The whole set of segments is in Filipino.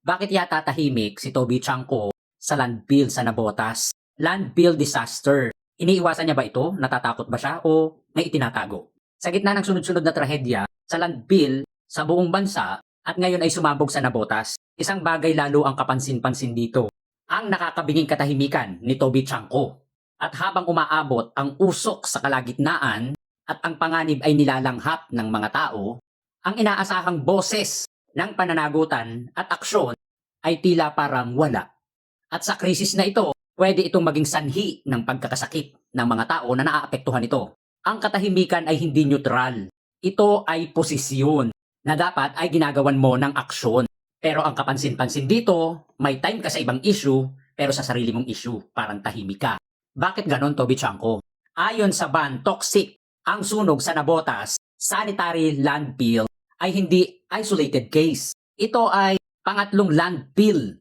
Bakit yata tahimik si Toby Chanko sa land bill sa Navotas? Land bill disaster. Iniiwasan niya ba ito? Natatakot ba siya o may itinatago? Sa gitna ng sunod-sunod na trahedya sa land bill sa buong bansa at ngayon ay sumabog sa Navotas, isang bagay lalo ang kapansin-pansin dito. Ang nakakabinging katahimikan ni Toby Chanko. At habang umaabot ang usok sa kalagitnaan at ang panganib ay nilalanghap ng mga tao, ang inaasahang boses ng pananagutan at aksyon ay tila parang wala. At sa krisis na ito, pwede itong maging sanhi ng pagkakasakit ng mga tao na naaapektuhan ito. Ang katahimikan ay hindi neutral. Ito ay posisyon na dapat ay ginagawan mo ng aksyon. Pero ang kapansin-pansin dito, may time ka sa ibang issue, pero sa sarili mong issue, parang tahimik ka. Bakit ganon, Toby Chanko? Ayon sa ban, toxic ang sunog sa Navotas sanitary land bill ay hindi isolated case. Ito ay pangatlong land bill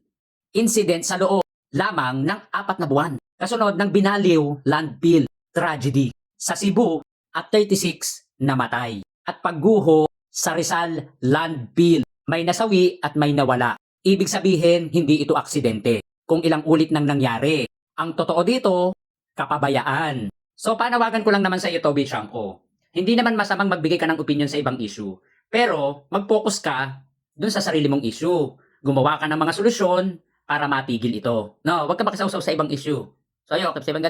incident sa loob lamang ng 4 na buwan. Kasunod ng Binaliw land bill tragedy sa Cebu at 36 namatay. At pagguho sa Rizal land bill, may nasawi at may nawala. Ibig sabihin, hindi ito aksidente. Kung ilang ulit nang nangyari. Ang totoo dito, kapabayaan. So panawagan ko lang naman sa iyo, Toby Chanko. Hindi naman masamang magbigay ka ng opinion sa ibang issue. Pero mag-focus ka dun sa sarili mong issue. Gumawa ka ng mga solusyon para matigil ito. No, huwag ka makisawsaw sa ibang issue. So ayun, God bless.